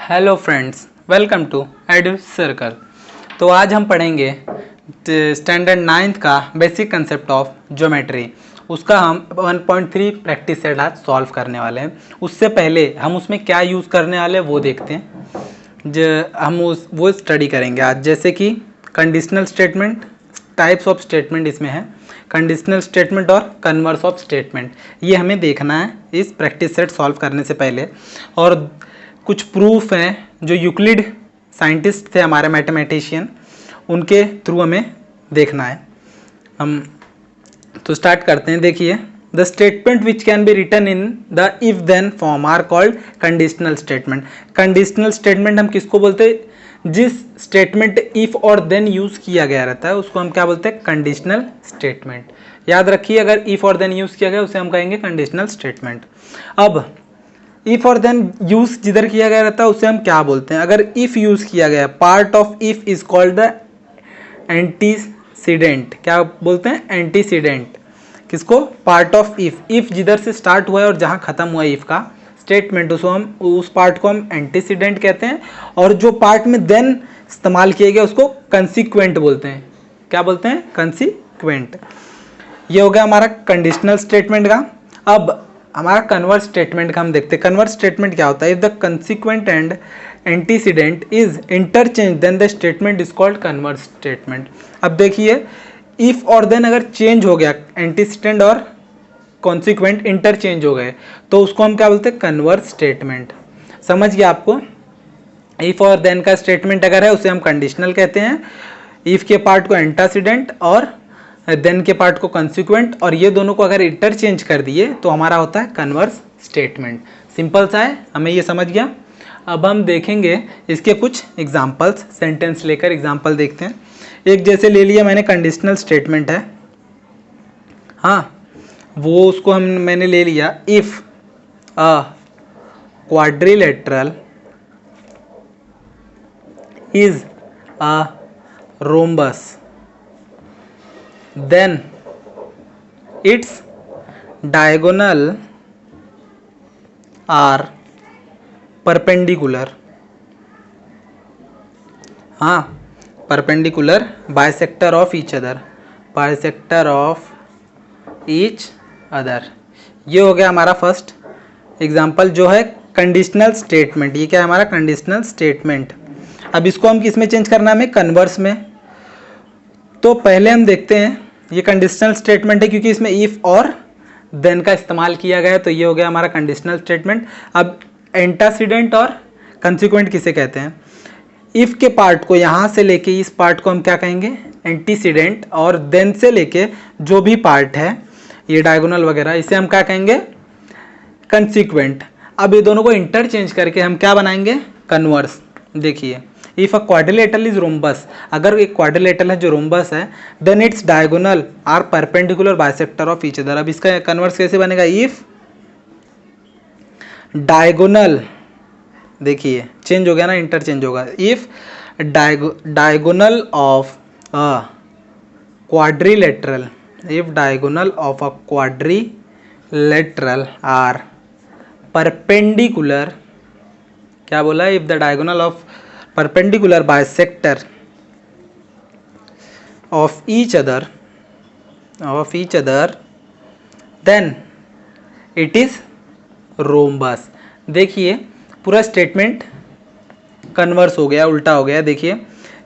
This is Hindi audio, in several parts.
Hello friends, welcome to Edu Circle. तो आज हम पढ़ेंगे स्टैंडर्ड 9th का बेसिक कंसेप्ट ऑफ ज्योमेट्री। उसका हम 1.3 प्रैक्टिस सेट आज सॉल्व करने वाले हैं। उससे पहले हम उसमें क्या यूज़ करने वाले हैं वो देखते हैं। हम वो स्टडी करेंगे आज, जैसे कि conditional statement, types of statement इसमें है, कंडीशनल स्टेटमेंट और कन्वर्स ऑफ स्टेटमेंट। ये हमें देखना है इस प्रैक्टिस सेट सॉल्व करने से पहले। और कुछ प्रूफ हैं जो यूक्लिड साइंटिस्ट थे हमारे मैथमेटिशियन, उनके थ्रू हमें देखना है। हम तो स्टार्ट करते हैं। देखिए, the statement which can be written in the if then form are called conditional statement. Conditional statement हम किसको बोलते हैं? जिस स्टेटमेंट इफ और देन यूज किया गया रहता है उसको हम क्या बोलते हैं? Conditional statement. याद रखिए, अगर इफ और देन यूज किया गया उसे हम कहेंगे कंडीशनल स्टेटमेंट। अब इफ और देन यूज जिधर किया गया रहता है उसे हम क्या बोलते हैं? अगर इफ यूज किया गया, part of if is called the antecedent. क्या बोलते हैं? एंटीसीडेंट। किसको? Part of if. इफ जिधर से स्टार्ट हुआ है और जहां खत्म हुआ है इफ का स्टेटमेंट, उसको हम उस पार्ट को हम एंटीसीडेंट कहते हैं। और जो पार्ट में देन इस्तेमाल किया गया उसको कंसीक्वेंट बोलते हैं। क्या बोलते हैं? कंसीक्वेंट। ये हो गया हमारा कंडीशनल स्टेटमेंट का। अब हमारा कन्वर्स स्टेटमेंट का हम देखते हैं। कन्वर्स स्टेटमेंट क्या होता है? If the consequent and antecedent is interchange then the statement is called converse statement. अब देखिए, इफ और देन अगर चेंज हो गया, एंटीसीडेंट और कॉन्सिक्वेंट इंटरचेंज हो गए, तो उसको हम क्या बोलते हैं? Converse statement. समझ गया आपको? इफ और देन का स्टेटमेंट अगर है उसे हम कंडीशनल कहते हैं, इफ के पार्ट को एंटीसीडेंट और देन के पार्ट को कंसिक्वेंट, और ये दोनों को अगर इंटरचेंज कर दिए तो हमारा होता है कन्वर्स स्टेटमेंट। सिंपल सा है, हमें ये समझ गया। अब हम देखेंगे इसके कुछ एग्जांपल्स, सेंटेंस लेकर एग्जांपल देखते हैं। एक जैसे ले लिया मैंने, कंडीशनल स्टेटमेंट है, हाँ, वो उसको मैंने ले लिया, if a quadrilateral is a rhombus then its diagonal are perpendicular, हाँ, perpendicular bisector of each other, bisector of each other। ये हो गया हमारा फर्स्ट एग्जाम्पल जो है कंडीशनल स्टेटमेंट। ये क्या है? हमारा कंडीशनल स्टेटमेंट। अब इसको हम किस में चेंज करना है? हमें कन्वर्स में। तो पहले हम देखते हैं, ये कंडीशनल स्टेटमेंट है क्योंकि इसमें इफ और देन का इस्तेमाल किया गया है, तो ये हो गया हमारा कंडीशनल स्टेटमेंट। अब एंटीसीडेंट और कंसिक्वेंट किसे कहते हैं? इफ के पार्ट को यहाँ से लेके इस पार्ट को हम क्या कहेंगे? एंटीसीडेंट, और देन से लेके जो भी पार्ट है, ये डायगोनल वगैरह, इसे हम क्या कहेंगे? कंसिक्वेंट। अब ये दोनों को इंटरचेंज करके हम क्या बनाएंगे? कन्वर्स। देखिए, if a quadrilateral is rhombus, अगर एक क्वाड्रिलेटरल है जो रोम्बस है, then its diagonal are perpendicular bisector of each other. अब इसका कन्वर्स कैसे बनेगा? इफ डायगोनल, देखिए चेंज हो गया ना, इंटरचेंज होगा। If diagonal of a quadrilateral, if diagonal of a quadrilateral are perpendicular, क्या बोला? If the diagonal of perpendicular bisector of each other then it is rhombus। देखिए पूरा स्टेटमेंट कन्वर्स हो गया, उल्टा हो गया। देखिए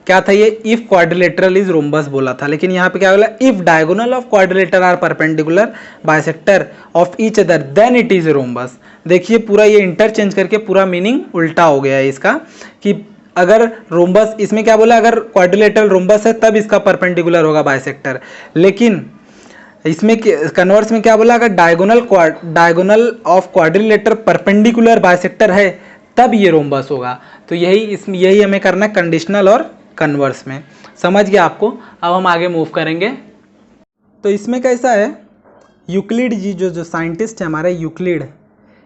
क्या था ये? इफ क्वाड्रिलेटरल इज रोम्बस बोला था, लेकिन यहाँ पे क्या बोला? If diagonal of quadrilateral are perpendicular bisector of each other then it is rhombus. देखिए पूरा ये इंटरचेंज करके पूरा मीनिंग उल्टा हो गया है इसका, कि अगर रोम्बस, इसमें क्या बोला? अगर क्वाड्रिलेटरल रोम्बस है तब इसका परपेंडिकुलर होगा बाइसेक्टर, लेकिन इसमें कन्वर्स में क्या बोला? अगर diagonal of quadrilateral perpendicular bisector है तब ये रोम्बस होगा। तो यही हमें करना है कंडीशनल और कन्वर्स में। समझ गया आपको? अब हम आगे मूव करेंगे। तो इसमें कैसा है, यूक्लिड जी जो साइंटिस्ट है हमारे यूक्लिड,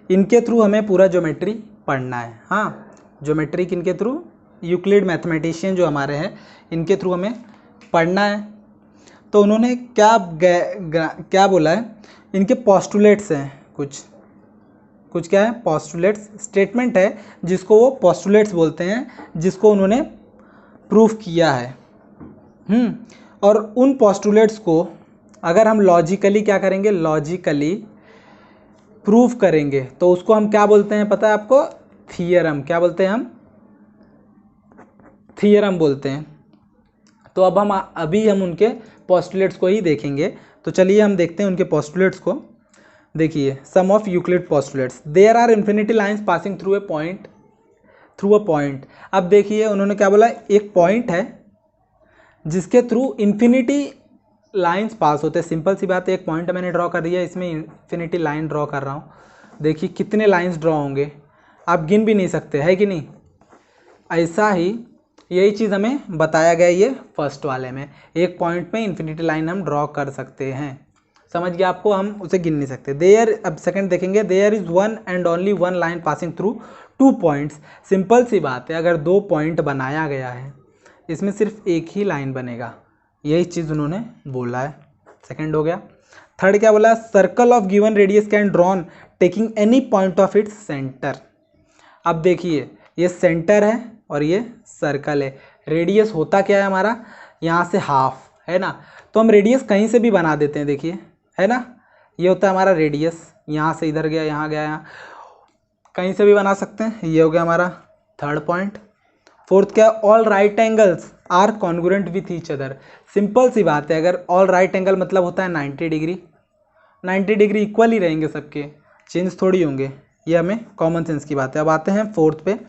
इनके थ्रू हमें पूरा ज्योमेट्री पढ़ना है। हाँ, ज्योमेट्री किनके थ्रू? यूक्लिड मैथमेटिशियन जो हमारे हैं, इनके थ्रू हमें पढ़ना है। तो उन्होंने क्या बोला है? इनके पोस्टुलेट्स हैं, कुछ क्या है, पोस्टुलेट्स, स्टेटमेंट है जिसको वो पोस्टुलेट्स बोलते हैं, जिसको उन्होंने प्रूफ किया है। और उन पोस्टुलेट्स को अगर हम लॉजिकली क्या करेंगे, लॉजिकली प्रूफ करेंगे तो उसको हम क्या बोलते हैं पता है आपको, थियरम। क्या बोलते हैं हम, थियरम बोलते हैं। तो अब हम उनके पोस्टुलेट्स को ही देखेंगे। तो चलिए हम देखते हैं उनके पोस्टुलेट्स को। देखिए, some of Euclid postulates, there are infinity lines passing through a point. अब देखिए उन्होंने क्या बोला, एक पॉइंट है जिसके थ्रू इन्फिनिटी लाइंस पास होते हैं। सिंपल सी बात है, एक पॉइंट मैंने ड्रॉ कर दिया, इसमें इन्फिनिटी लाइन ड्रॉ कर रहा हूँ। देखिए कितने लाइंस ड्रॉ होंगे, आप गिन भी नहीं सकते, है कि नहीं। ऐसा ही यही चीज़ हमें बताया गया ये फर्स्ट वाले में, एक पॉइंट में इन्फिनिटी लाइन हम ड्रॉ कर सकते हैं। समझ गया आपको, हम उसे गिन नहीं सकते। देयर, अब सेकंड देखेंगे, there is one and only one line passing through 2 points. Simple सी बात है, अगर 2 पॉइंट बनाया गया है इसमें सिर्फ एक ही लाइन बनेगा, यही चीज़ उन्होंने बोला है। सेकंड हो गया। थर्ड क्या बोला, circle of given radius can drawn taking any point of its centre. अब देखिए ये सेंटर है और ये सर्कल है। रेडियस होता क्या है हमारा, यहाँ से हाफ है ना, तो हम रेडियस कहीं से भी बना देते हैं। देखिए है ना, ये होता है हमारा रेडियस, यहाँ से इधर गया, यहाँ गया, यहाँ कहीं से भी बना सकते हैं। ये हो गया हमारा थर्ड पॉइंट। फोर्थ क्या, all right angles are congruent with each other. Simple सी बात है, अगर ऑल राइट एंगल मतलब होता है 90 डिग्री, 90 डिग्री इक्वल ही रहेंगे सबके, चेंज थोड़ी होंगे। ये हमें कॉमन सेंस की बात है। अब आते हैं फोर्थ पे,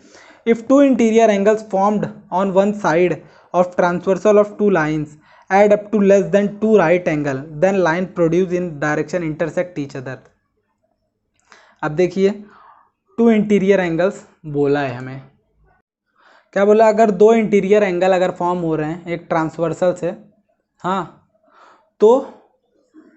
if 2 interior angles formed on one side of transversal of 2 lines add up to less than 2 right angle then line produce in direction intersect each other. अब देखिए 2 इंटीरियर एंगल्स बोला है हमें, क्या बोला, अगर 2 इंटीरियर एंगल अगर फॉर्म हो रहे हैं एक ट्रांसवर्सल से, हाँ, तो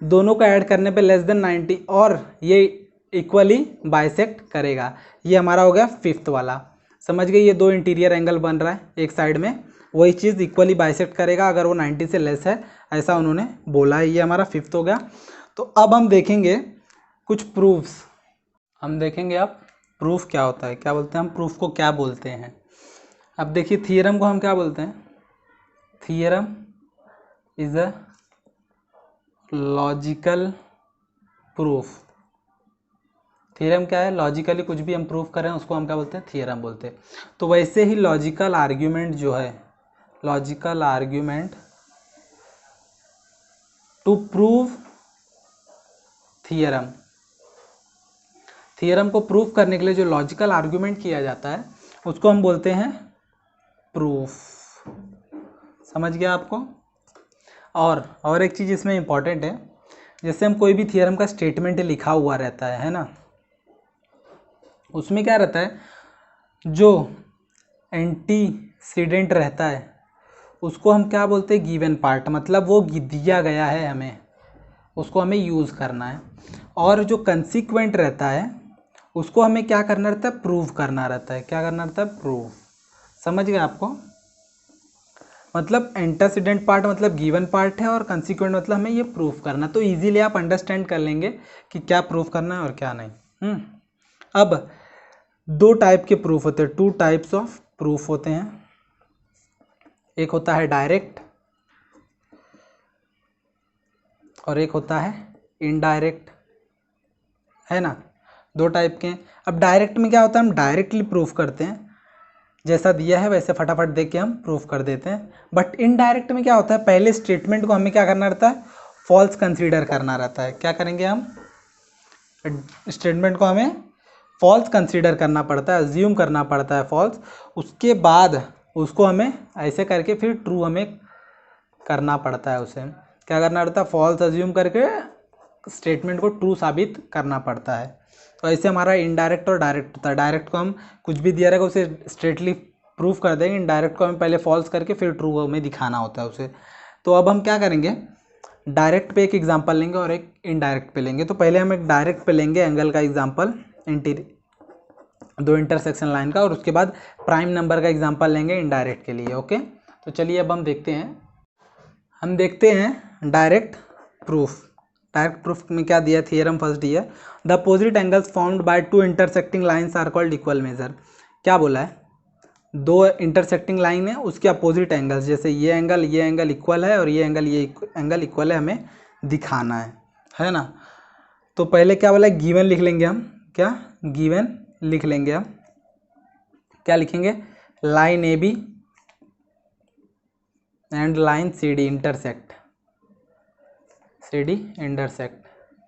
दोनों को ऐड करने पे लेस देन 90 और ये इक्वली बाइसेक्ट करेगा। ये हमारा हो गया फिफ्थ वाला। समझ गए, ये 2 इंटीरियर एंगल बन रहा है एक साइड में, वही चीज़ इक्वली बाइसेक्ट करेगा अगर वो 90 से लेस है, ऐसा उन्होंने बोला है। ये हमारा फिफ्थ हो गया। तो अब हम देखेंगे कुछ प्रूफ्स। हम देखेंगे अब प्रूफ क्या होता है, क्या बोलते हैं हम प्रूफ को, क्या बोलते हैं। अब देखिए थियरम को हम क्या बोलते हैं, theorem is a logical proof. Theorem क्या है, लॉजिकली कुछ भी हम प्रूफ कर रहे हैं उसको हम क्या बोलते हैं, थ्योरम बोलते हैं। तो वैसे ही लॉजिकल आर्ग्यूमेंट जो है, logical argument to prove theorem, theorem को प्रूफ करने के लिए जो लॉजिकल आर्ग्यूमेंट किया जाता है उसको हम बोलते हैं प्रूफ। समझ गया आपको। और एक चीज़ इसमें इंपॉर्टेंट है, जैसे हम कोई भी थ्योरम का स्टेटमेंट लिखा हुआ रहता है ना, उसमें क्या रहता है, जो एंटीसीडेंट रहता है उसको हम क्या बोलते हैं, गिवन पार्ट, मतलब वो दिया गया है हमें, उसको हमें यूज़ करना है। और जो कंसीक्वेंट रहता है उसको हमें क्या करना रहता है, प्रूव करना रहता है। क्या करना रहता है, प्रूव। समझ गए आपको, मतलब एंटीसीडेंट पार्ट मतलब गिवन पार्ट है और कंसीक्वेंट मतलब हमें ये प्रूफ करना। तो इजीली आप अंडरस्टैंड कर लेंगे कि क्या प्रूफ करना है और क्या नहीं। अब 2 टाइप के प्रूफ होते हैं, 2 टाइप्स ऑफ प्रूफ होते हैं। एक होता है डायरेक्ट और एक होता है इनडायरेक्ट, है ना, 2 टाइप के हैं। अब डायरेक्ट में क्या होता है, हम डायरेक्टली प्रूफ करते हैं, जैसा दिया है वैसे फटाफट देख के हम प्रूफ कर देते हैं। बट इनडायरेक्ट में क्या होता है, पहले स्टेटमेंट को हमें क्या करना रहता है, फॉल्स कंसीडर करना रहता है। क्या करेंगे हम, स्टेटमेंट को हमें फॉल्स कंसीडर करना पड़ता है, अज्यूम करना पड़ता है फॉल्स, उसके बाद उसको हमें ऐसे करके फिर ट्रू हमें करना पड़ता है। उसे क्या करना पड़ता है, फॉल्स अज्यूम करके स्टेटमेंट को ट्रू साबित करना पड़ता है। तो ऐसे हमारा इनडायरेक्ट और डायरेक्ट होता है। डायरेक्ट को हम कुछ भी दिया रहेगा उसे स्ट्रेटली प्रूफ कर देंगे, इनडायरेक्ट को हमें पहले फॉल्स करके फिर ट्रू हमें दिखाना होता है उसे। तो अब हम क्या करेंगे, डायरेक्ट पे एक एग्जांपल लेंगे और एक इनडायरेक्ट पे लेंगे। तो पहले हम एक डायरेक्ट पे लेंगे एंगल का एग्जांपल, 2 इंटरसेक्शन लाइन का, और उसके बाद प्राइम नंबर का एग्जांपल लेंगे इनडायरेक्ट के लिए। ओके, तो चलिए अब हम देखते हैं डायरेक्ट प्रूफ। डायरेक्ट प्रूफ में क्या दिया, थियरम फर्स्ट दिया, the opposite angles formed by two intersecting lines are called equal measure. क्या बोला है, दो इंटरसेक्टिंग लाइन है उसके अपोजिट एंगल्स, जैसे ये एंगल इक्वल है और ये एंगल इक्वल है, हमें दिखाना है ना। तो पहले क्या बोला, गिवन लिख लेंगे हम, क्या गिवन लिख लेंगे हम, क्या लिखेंगे, line A B and line C D intersect,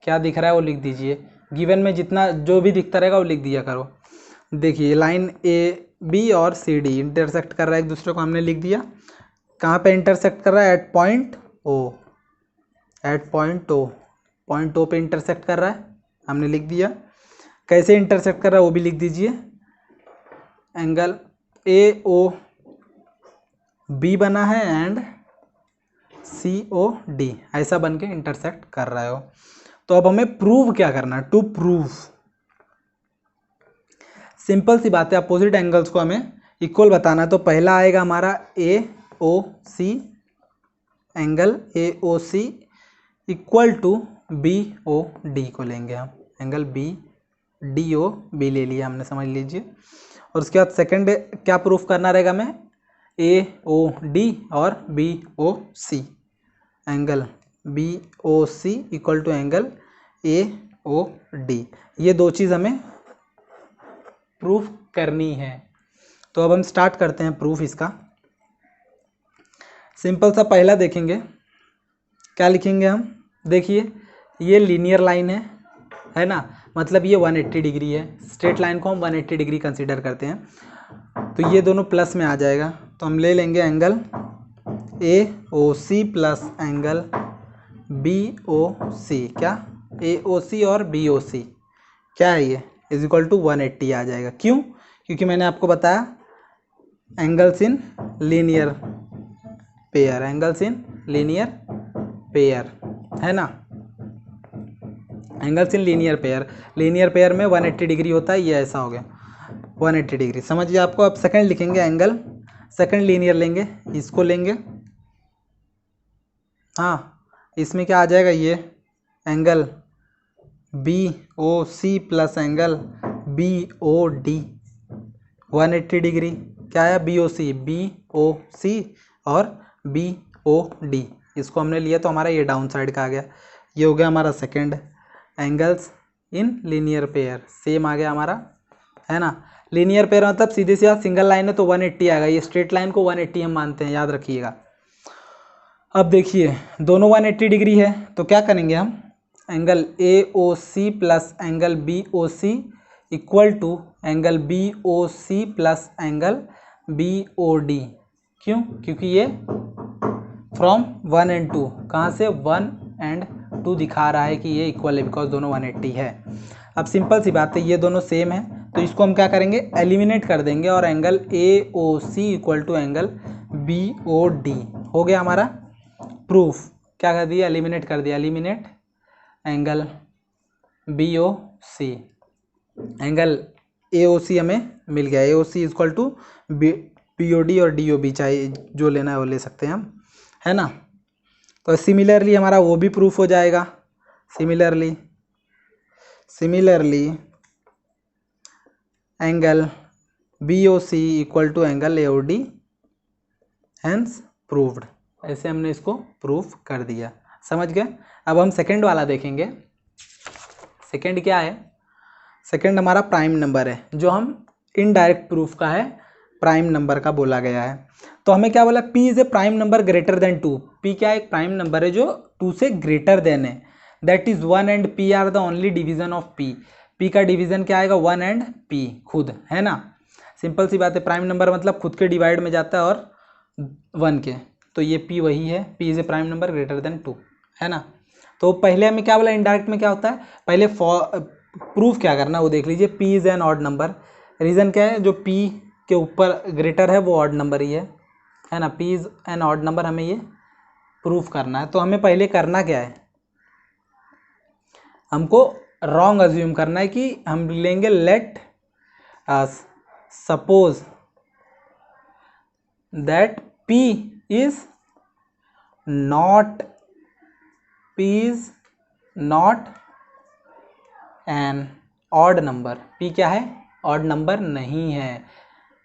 क्या दिख रहा है वो लिख दीजिए, गिवन में जितना जो भी दिखता रहेगा वो लिख दिया करो। देखिए लाइन ए बी और सी डी इंटरसेक्ट कर रहा है एक दूसरे को, हमने लिख दिया। कहाँ पे इंटरसेक्ट कर रहा है, at point O, point O पे इंटरसेक्ट कर रहा है, हमने लिख दिया। कैसे इंटरसेक्ट कर रहा है वो भी लिख दीजिए, एंगल ए ओ बी बना है एंड सी ओ डी, ऐसा बन के इंटरसेक्ट कर रहा है वो। तो अब हमें प्रूव क्या करना है, टू प्रूव, सिंपल सी बात है, अपोजिट एंगल्स को हमें इक्वल बताना है। तो पहला आएगा हमारा A O C, angle A O C equal to B O D को लेंगे हम, angle B D O B ले लिया हमने, समझ लीजिए। और उसके बाद सेकंड क्या प्रूफ करना रहेगा हमें, ए ओ डी और B O C, angle B O C equal to angle A O D, ये दो चीज़ हमें प्रूफ करनी है। तो अब हम स्टार्ट करते हैं प्रूफ इसका। सिंपल सा पहला देखेंगे, क्या लिखेंगे हम, देखिए ये लीनियर लाइन है ना, मतलब ये 180 डिग्री है, स्ट्रेट लाइन को हम 180 डिग्री कंसीडर करते हैं, तो ये दोनों प्लस में आ जाएगा। तो हम ले लेंगे angle A O C plus angle B O C, क्या ए ओ सी और बी ओ सी क्या है ये, इज इक्वल टू 180 आ जाएगा। क्यों, क्योंकि मैंने आपको बताया angles in linear pair, angles in linear pair है ना, एंगल्स इन लीनियर पेयर में 180 डिग्री होता है, ये ऐसा हो गया 180 डिग्री, समझिए आपको। अब सेकंड लिखेंगे एंगल, सेकंड लीनियर लेंगे, इसको लेंगे, हाँ इसमें क्या आ जाएगा, ये angle B O C plus angle B O D 180 degree, क्या है बी ओ सी और बी ओ डी, इसको हमने लिया तो हमारा ये डाउन साइड का आ गया। ये हो गया हमारा second, angles in linear pair same आ गया हमारा, है ना। लीनियर पेयर मतलब सीधे सीधा सिंगल लाइन है तो 180 आएगा, ये स्ट्रेट लाइन को 180 हम मानते हैं, याद रखिएगा। अब देखिए दोनों 180 डिग्री है तो क्या करेंगे हम, angle A O C plus angle B O C equal to angle B O C plus angle B O D. क्यों, क्योंकि ये फ्रॉम 1 एंड 2, कहाँ से 1 एंड 2 दिखा रहा है कि ये इक्वल है, बिकॉज दोनों 180 है। अब सिंपल सी बात है, ये दोनों सेम है तो इसको हम क्या करेंगे, एलिमिनेट कर देंगे और angle A O C equal to angle B O D हो गया हमारा प्रूफ। क्या कर दिया, एलिमिनेट कर दिया, eliminate angle B O C, angle A O C हमें मिल गया, A O C equal to B O D और डी ओ बी, चाहे जो लेना है वो ले सकते हैं हम, है ना। तो सिमिलरली हमारा वो भी प्रूफ हो जाएगा, similarly angle B O C equal to angle A O D, hence proved. ऐसे हमने इसको प्रूफ कर दिया, समझ गए। अब हम सेकंड वाला देखेंगे। सेकंड क्या है, सेकंड हमारा प्राइम नंबर है, जो हम इनडायरेक्ट प्रूफ का है, प्राइम नंबर का बोला गया है। तो हमें क्या बोला, P is a prime number greater than 2, P क्या एक प्राइम नंबर है जो 2 से ग्रेटर देन है, that is 1 and P are the only division of P, P का डिवीजन क्या आएगा 1 एंड P खुद, है ना। सिंपल सी बात है, प्राइम नंबर मतलब खुद के डिवाइड में जाता है और 1 के, तो ये P वही है, P is a prime number greater than 2, है ना। तो पहले हमें क्या बोला, इनडायरेक्ट में क्या होता है, पहले प्रूफ क्या करना वो देख लीजिए। P is an odd number, reason क्या है, जो P के ऊपर ग्रेटर है वो ऑड नंबर ही है ना, P is an odd number, हमें ये प्रूफ करना है। तो हमें पहले करना क्या है, हमको रॉन्ग अज्यूम करना है कि हम लेंगे let suppose that P is not an odd number, P क्या है, ऑड नंबर नहीं है।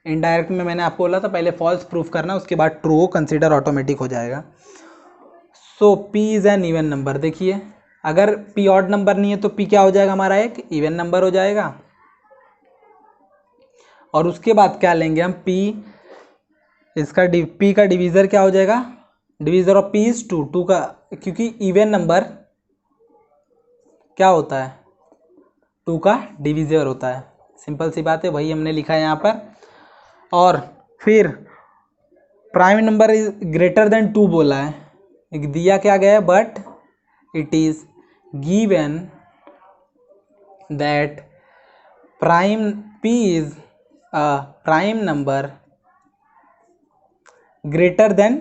इनडायरेक्ट में मैंने आपको बोला था पहले फॉल्स प्रूफ करना, उसके बाद ट्रू कंसीडर ऑटोमेटिक हो जाएगा। So P is an even number. देखिए अगर पी ऑड नंबर नहीं है तो पी क्या हो जाएगा हमारा, एक इवन नंबर हो जाएगा। और उसके बाद क्या लेंगे हम, पी इसका पी का डिवीज़र क्या हो जाएगा, डिवीज़र ऑफ पी इज 2, 2 का, क्योंकि इवन नंबर क्या होता है, 2 का डिवीज़र होता है। सिंपल सी बात है, वही हमने लिखा है यहाँ पर। और फिर prime number is greater than 2 बोला है, दिया क्या गया है, but it is given that prime P is a prime number greater than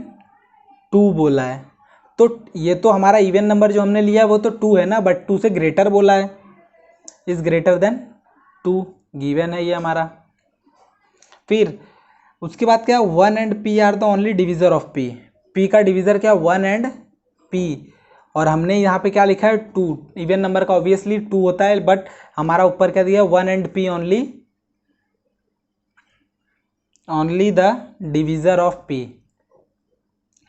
2 बोला है। तो ये तो हमारा इवन नंबर जो हमने लिया है वो तो 2 है ना, बट 2 से ग्रेटर बोला है, इज ग्रेटर देन 2, गिवन है ये हमारा। फिर उसके बाद क्या, 1 and P R the only divisor of P, P का डिवीज़र क्या, 1 एंड पी। और हमने यहाँ पे क्या लिखा है, 2, इवन नंबर का ऑब्वियसली 2 होता है, बट हमारा ऊपर क्या दिया, 1 and P only the divisor of P,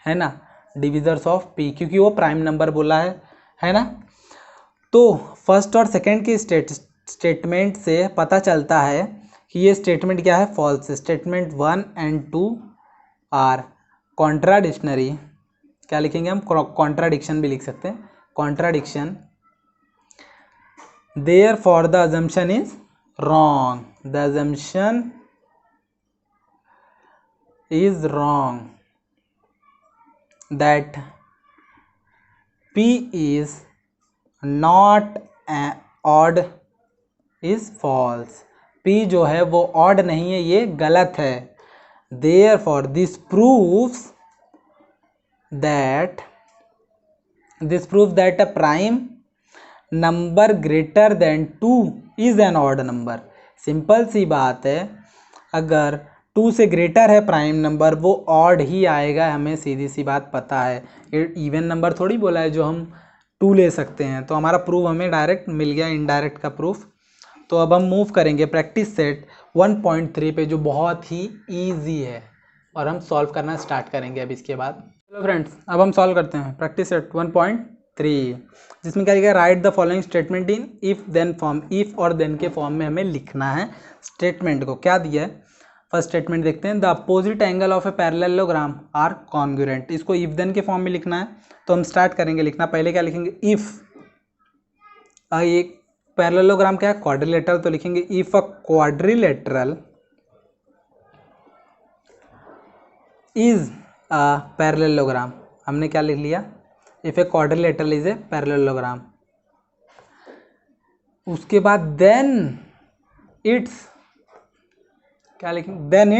है ना, डिवीज़र्स ऑफ पी, क्योंकि वो प्राइम नंबर बोला है ना। तो फर्स्ट और सेकंड की स्टेटमेंट से पता चलता है कि ये स्टेटमेंट क्या है, false. Statement 1 and 2 are contradictory, क्या लिखेंगे हम, कॉन्ट्राडिक्शन भी लिख सकते हैं, contradiction. Therefore the assumption is wrong, the assumption is wrong that P is not odd is false, P जो है वो odd नहीं है, ये गलत है। Therefore this proves that a prime number greater than 2 is an odd number। Simple सी बात है, अगर 2 से ग्रेटर है प्राइम नंबर, वो ऑड ही आएगा, हमें सीधी सी बात पता है। इवन नंबर थोड़ी बोला है जो हम 2 ले सकते हैं, तो हमारा प्रूफ हमें डायरेक्ट मिल गया, इनडायरेक्ट का प्रूफ। तो अब हम मूव करेंगे प्रैक्टिस सेट 1.3 पे, जो बहुत ही ईजी है, और हम सॉल्व करना स्टार्ट करेंगे अब इसके बाद। चलो फ्रेंड्स, अब हम सॉल्व करते हैं प्रैक्टिस सेट 1.3, जिसमें क्या लिखा है, write the following statement in if then form, if और देन के फॉर्म में हमें लिखना है स्टेटमेंट को। क्या दिया है, फर्स्ट स्टेटमेंट देखते हैं, the opposite angle of a parallelogram are congruent. इसको इफ देन के फॉर्म में लिखना है, तो हम स्टार्ट करेंगे लिखना। पहले क्या लिखेंगे, इफ एक पैरेललोग्राम क्या है, क्वाड्रिलेटरल, तो लिखेंगे if a quadrilateral is a parallelogram. हमने क्या लिख लिया, if a quadrilateral is a parallelogram. उसके बाद देन इट्स, क्या लिखेंगे, देन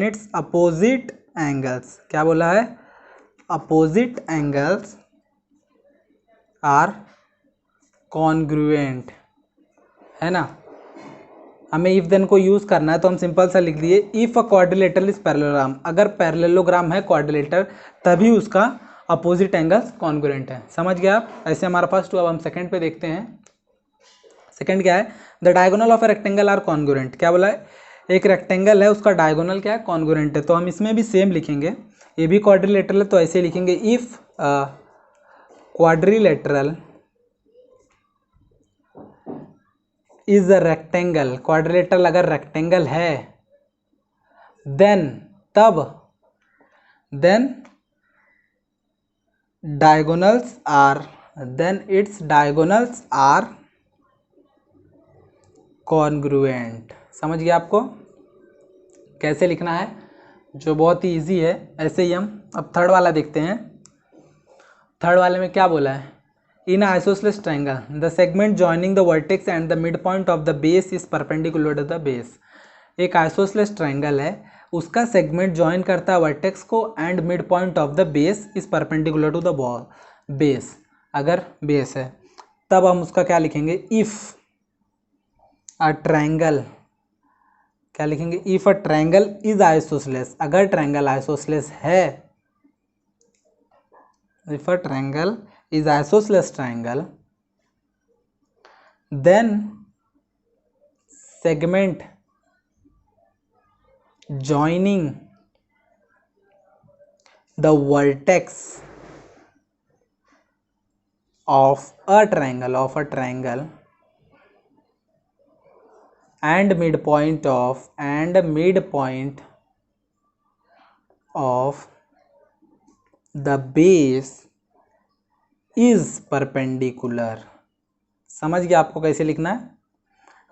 इट्स अपोजिट एंगल्स। क्या बोला है, अपोजिट एंगल्स आर कॉन्ग्रुएंट, है ना। हमें इफ देन को यूज करना है, तो हम सिंपल सा लिख दिए, if a quadrilateral is parallelogram, अगर पैरेललोग्राम है क्वाड्रिलेटर, तभी उसका अपोजिट एंगल्स कॉन्ग्रुएंट है। समझ गया आप, ऐसे हमारा फर्स्ट हुआ। अब हम सेकंड पे देखते हैं। सेकंड क्या है, the diagonal of a rectangle are congruent. क्या बोला है, एक रेक्टेंगल है, उसका डायगोनल क्या है, कॉन्ग्रुएंट है। तो हम इसमें भी सेम लिखेंगे, ये भी क्वाड्रिलेटरल है, तो ऐसे लिखेंगे, if quadrilateral is a rectangle, quadrilateral अगर रेक्टेंगल है, देन तब diagonals are, then its diagonals are congruent. समझ गया आपको कैसे लिखना है, जो बहुत ही इजी है। ऐसे ही हम अब थर्ड वाला देखते हैं। थर्ड वाले में क्या बोला है, in isosceles triangle the segment joining the vertex and the mid point of the base is perpendicular to the base. एक आइसोसेलेस ट्रायंगल है, उसका सेगमेंट जॉइन करता है वर्टेक्स को, and mid point of the base is perpendicular to the base. अगर बेस है तब हम उसका क्या लिखेंगे, इफ अ ट्रायंगल, क्या लिखेंगे, if a triangle is isosceles, अगर ट्रायंगल आइसोसेलेस है, if a triangle is isosceles triangle, then segment joining the vertex of a triangle and midpoint of the base is perpendicular। समझ गया आपको कैसे लिखना है?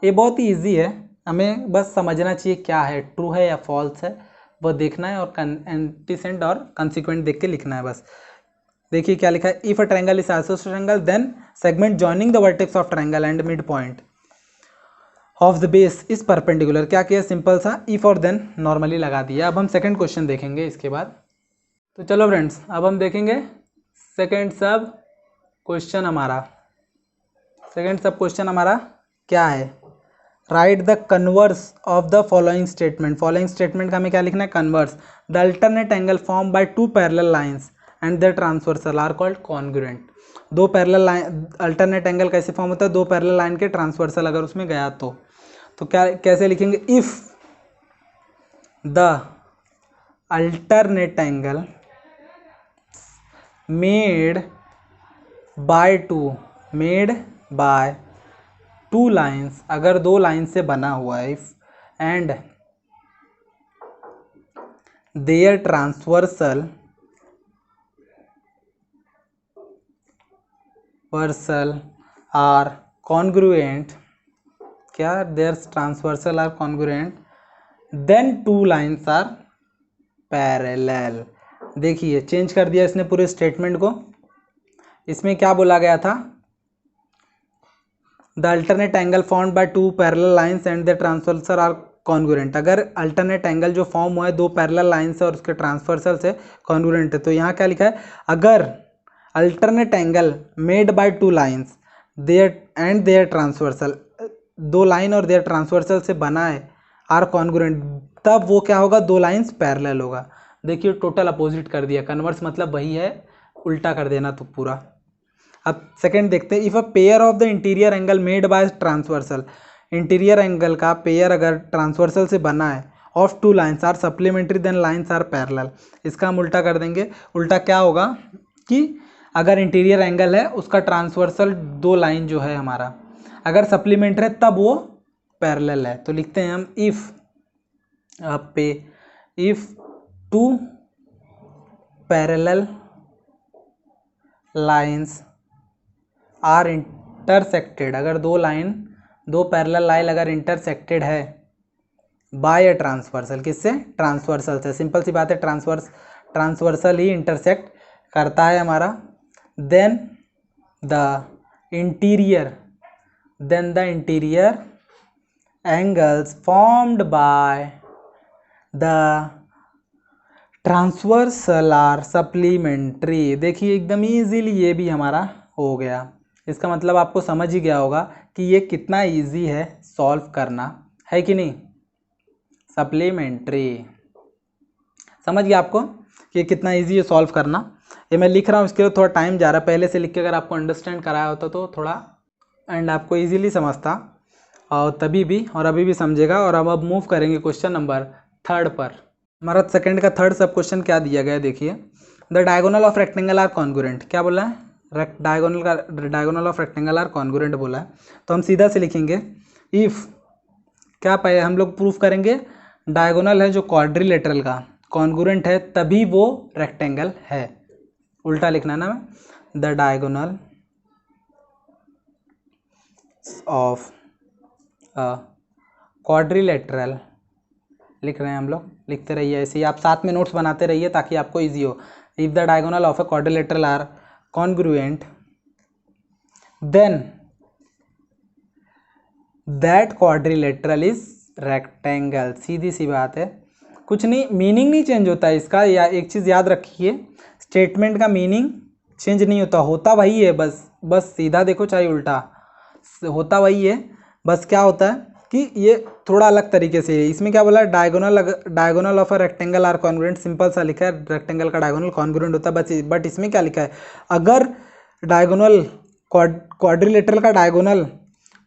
ये बहुत ही ईजी है, हमें बस समझना चाहिए क्या है, ट्रू है या फॉल्स है वो देखना है, और एंटीसेंट और कंसिक्वेंट देख के लिखना है बस। देखिए क्या लिखा है, if a triangle is isosceles triangle then segment joining the vertex of triangle and mid point of the base is perpendicular. क्या किया, सिंपल सा इफ और देन नॉर्मली लगा दिया। अब हम सेकंड क्वेश्चन देखेंगे इसके बाद। तो चलो फ्रेंड्स, अब हम देखेंगे सेकंड सब क्वेश्चन हमारा। सेकंड सब क्वेश्चन हमारा क्या है, write the converse of the following statement. Following statement का हमें क्या लिखना है, converse. The alternate angle form by two parallel lines and their transversal are called congruent. दो पैरेलल लाइन, अल्टरनेट एंगल कैसे फॉर्म होता है, दो पैरेलल लाइन के ट्रांसवर्सल अगर उसमें गया तो क्या कैसे लिखेंगे, if the alternate angle made by two lines, अगर दो लाइन से बना हुआ है, if and their transversal are congruent, क्या their transversal are congruent, then two lines are parallel. देखिए चेंज कर दिया इसने पूरे स्टेटमेंट को। इसमें क्या बोला गया था, the alternate angle formed by two parallel lines and the transversal are congruent. अगर अल्टरनेट एंगल जो फॉर्म हुआ है दो पैरेलल लाइन से और उसके ट्रांसवर्सल से कॉन्ग्रुएंट है, तो यहाँ क्या लिखा है, अगर alternate angle made by two lines their transversal, दो लाइन और देयर ट्रांसवर्सल से बना है, आर कॉन्ग्रुएंट, तब वो क्या होगा, दो लाइंस पैरेलल होगा। देखिए टोटल अपोजिट कर दिया, कन्वर्स मतलब वही है, उल्टा कर देना तो पूरा। अब सेकंड देखते हैं, if a pair of the interior angle made by transversal, interior angle का पेयर अगर ट्रांसवर्सल से बना है, of two lines are supplementary then lines are parallel. इसका हम उल्टा कर देंगे। उल्टा क्या होगा कि अगर इंटीरियर एंगल है उसका ट्रांसवर्सल दो लाइन जो है हमारा, अगर सप्लीमेंट्री है तब वो पैरेलल है। तो लिखते हैं हम, if two parallel lines are intersected, अगर दो पैरेलल लाइन अगर इंटरसेक्टेड है बाय अ ट्रांसवर्सल, किससे, ट्रांसवर्सल से, सिंपल सी बात है, ट्रांसवर्सल ही इंटरसेक्ट करता है हमारा, then the interior angles formed by the transversal are supplementary. देखिए एकदम इजीली ये भी हमारा हो गया। इसका मतलब आपको समझ ही गया होगा कि ये कितना इजी है सॉल्व करना, है कि नहीं, सप्लीमेंट्री। समझ गया आपको कि कितना इजी है सॉल्व करना। ये मैं लिख रहा हूँ, इसके लिए थोड़ा टाइम जा रहा है, पहले से लिख के अगर आपको अंडरस्टैंड कराया होता तो थोड़ा एंड आपको इजीली समझता, और तभी भी और अभी भी समझेगा। और अब मूव करेंगे क्वेश्चन नंबर थर्ड पर। हमारा सेकंड का थर्ड सब क्वेश्चन क्या दिया गया है, देखिए, the diagonal of rectangle are congruent. क्या बोला है, diagonal of rectangle are congruent बोला है। तो हम सीधा से लिखेंगे, इफ क्या पाए, हम लोग प्रूफ करेंगे डायगोनल है जो क्वाड्रिलेटरल का कॉन्ग्रुएंट है तभी वो रेक्टेंगल है। उल्टा लिखना है ना, द डायगोनल ऑफ क्वाड्रिलेटरल लिख रहे हैं हम लोग, लिखते रहिए ऐसे ही, आप साथ में नोट्स बनाते रहिए ताकि आपको इजी हो। If the diagonal of a quadrilateral are congruent then that quadrilateral is rectangle. सीधी सी बात है, कुछ नहीं, मीनिंग नहीं चेंज होता है इसका। या एक चीज़ याद रखिए, स्टेटमेंट का मीनिंग चेंज नहीं होता, होता वही है, बस सीधा देखो चाहे उल्टा, होता वही है। बस क्या होता है कि ये थोड़ा अलग तरीके से है। इसमें क्या बोला, diagonal of a rectangle are congruent, simple सा लिखा है, रेक्टेंगल का डायगोनल कॉन्ग्रुएंट होता है बट इसमें क्या लिखा है, अगर डायगोनल क्वाड्रिलेटरल का डायगोनल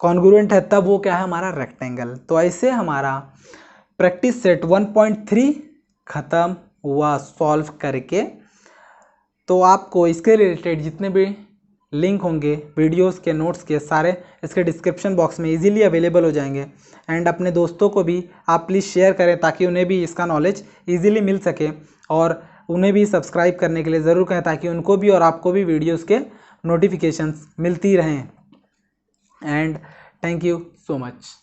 कॉन्ग्रुएंट है तब वो क्या है हमारा रेक्टेंगल। तो ऐसे हमारा प्रैक्टिस सेट 1.3 खत्म हुआ सॉल्व करके। तो आपको इसके रिलेटेड जितने भी लिंक होंगे वीडियोस के, नोट्स के, सारे इसके डिस्क्रिप्शन बॉक्स में इजीली अवेलेबल हो जाएंगे। एंड अपने दोस्तों को भी आप प्लीज़ शेयर करें ताकि उन्हें भी इसका नॉलेज इजीली मिल सके, और उन्हें भी सब्सक्राइब करने के लिए ज़रूर कहें ताकि उनको भी और आपको भी वीडियोस के नोटिफिकेशंस मिलती रहें। And thank you so much.